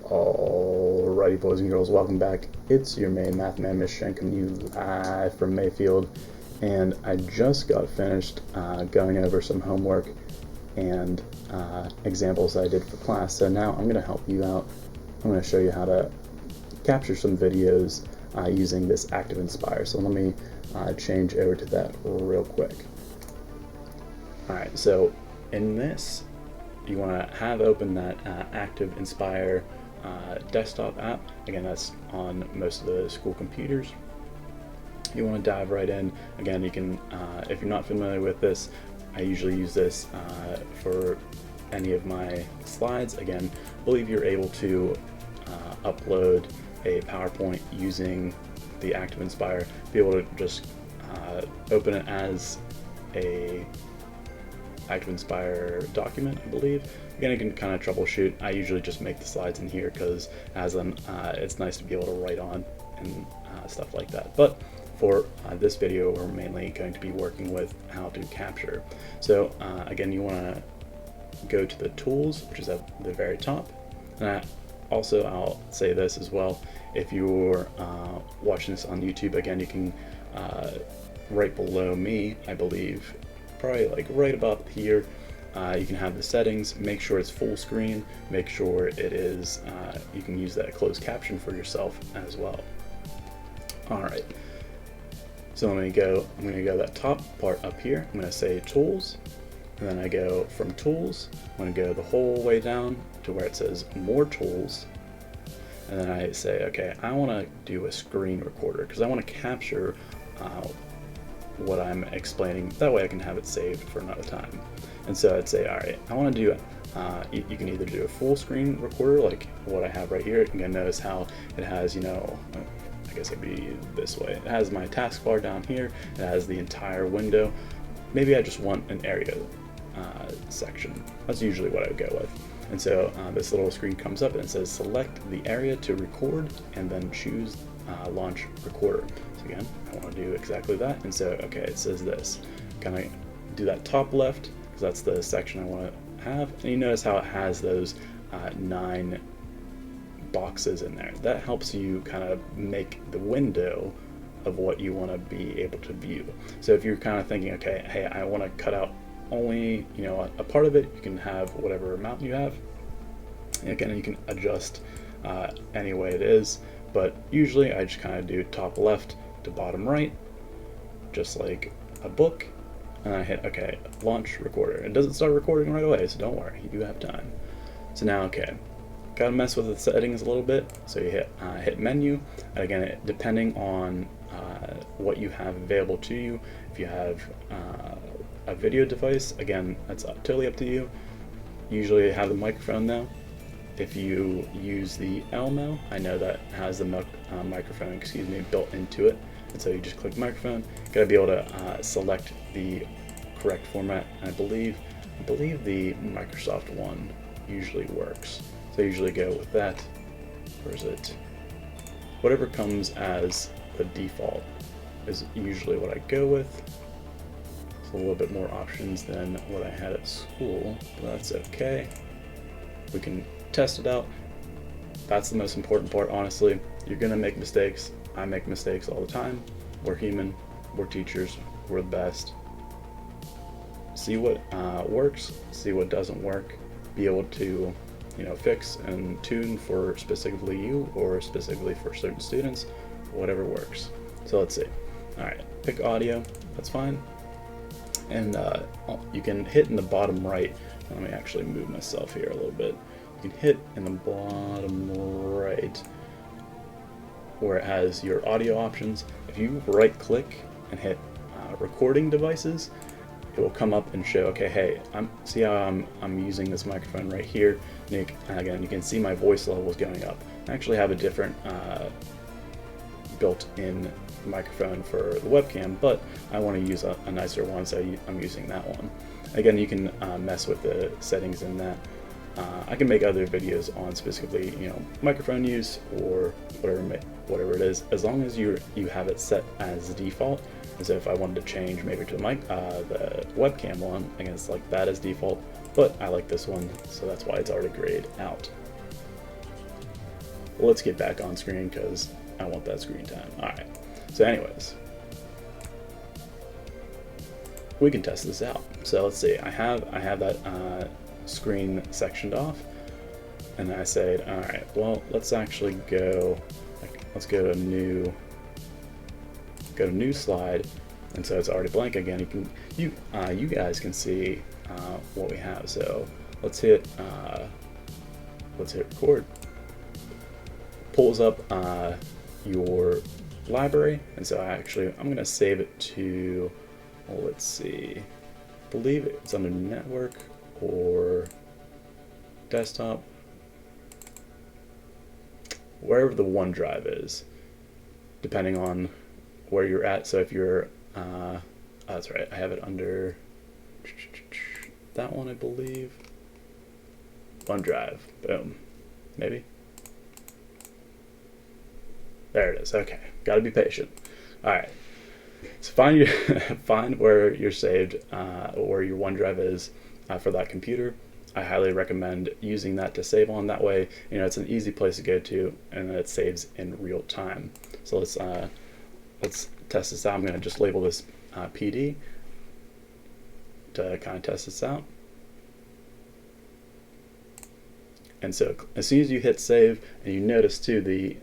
Alrighty, boys and girls, welcome back. It's your main math man, Mr. Shen, coming to you live from Mayfield, and I just got finished going over some homework and examples that I did for class. So now I'm going to help you out. I'm going to show you how to capture some videos using this Active Inspire. So let me change over to that real quick. Alright, so in this, you want to have open that Active Inspire desktop app. Again, that's on most of the school computers. You want to dive right in. Again, you can, if you're not familiar with this, I usually use this for any of my slides. Again, I believe you're able to upload a PowerPoint using the Active Inspire, be able to just open it as a Active Inspire document, I believe. Again, you can kind of troubleshoot. I usually just make the slides in here because as them, it's nice to be able to write on and stuff like that. But for this video, we're mainly going to be working with how to capture. So again, you want to go to the tools, which is at the very top. And I'll say this as well. If you're watching this on YouTube, again, you can right below me, I believe, probably like right about here, you can have the settings. Make sure it's full screen, make sure it is, you can use that closed caption for yourself as well. Alright, so I'm going to go that top part up here. I'm going to say tools, and then I go from tools, I'm going to go the whole way down to where it says more tools, and then I say, okay, I want to do a screen recorder because I want to capture what I'm explaining. That way I can have it saved for another time. And so I'd say, all right, I want to do you can either do a full screen recorder like what I have right here. You can notice how it has, you know, I guess it'd be this way. It has my taskbar down here. It has the entire window. Maybe I just want an area section. That's usually what I would go with. And so this little screen comes up and it says select the area to record and then choose launch recorder. So again, I want to do exactly that. And so, okay, it says this. Kind of do that top left because that's the section I want to have. And you notice how it has those 9 boxes in there. That helps you kind of make the window of what you want to be able to view. So if you're kind of thinking, okay, hey, I want to cut out only, you know, a part of it, you can have whatever amount you have. And again, you can adjust any way it is, but usually I just kind of do top left to bottom right, just like a book, and I hit okay, launch recorder. It doesn't start recording right away, so don't worry, you do have time. So now, okay, gotta mess with the settings a little bit. So you hit menu, and again, depending on what you have available to you, if you have a video device, again, that's totally up to you. Usually I have the microphone now. If you use the Elmo, I know that has the microphone, built into it. And so you just click microphone. You gotta be able to select the correct format. And I believe the Microsoft one usually works. So I usually go with that. Where is it? Whatever comes as the default is usually what I go with. It's a little bit more options than what I had at school, but that's okay. We can test it out. That's the most important part, honestly. You're gonna make mistakes. I make mistakes all the time. We're human, we're teachers, we're the best. See what works, see what doesn't work, be able to, you know, fix and tune for specifically you or specifically for certain students, whatever works. So let's see. All right, pick audio, that's fine. And you can hit in the bottom right. Let me actually move myself here a little bit. You can hit in the bottom right where it has your audio options. If you right click and hit recording devices, it will come up and show, okay, hey, see how I'm using this microphone right here. And again, you can see my voice levels going up. I actually have a different built-in microphone for the webcam, but I want to use a nicer one, so I'm using that one. Again, you can mess with the settings in that. I can make other videos on specifically, you know, microphone use or whatever it is, as long as you have it set as default. And so if I wanted to change maybe to the webcam one, I can select that as default. but I like this one, so that's why it's already grayed out. let's get back on screen because I want that screen time. All right. So anyways, we can test this out. So let's see. I have that screen sectioned off, and I said, all right. Well, let's actually go. Let's go to new slide, and so it's already blank again. You guys can see what we have. So let's hit record. Pulls up your library, and so I'm gonna save it to, well, let's see, I believe it's under network or desktop, wherever the OneDrive is, depending on where you're at. So if you're that's right, I have it under that one, I believe. OneDrive, boom, maybe. There it is. Okay, got to be patient. All right. So find where you're saved, where your OneDrive is for that computer. I highly recommend using that to save on. That way, it's an easy place to go to, and it saves in real time. So let's test this out. I'm going to just label this PD to kind of test this out. And so as soon as you hit save, and you notice too the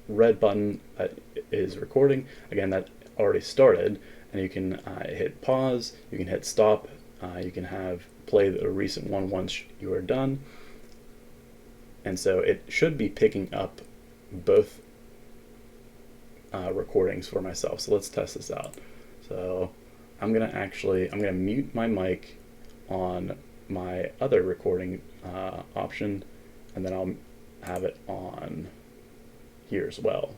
red button is recording, again, that already started, and you can hit pause, you can hit stop, you can have play the recent one once you are done, and so it should be picking up both recordings for myself. So let's test this out. So I'm gonna mute my mic on my other recording option, and then I'll have it on here as well.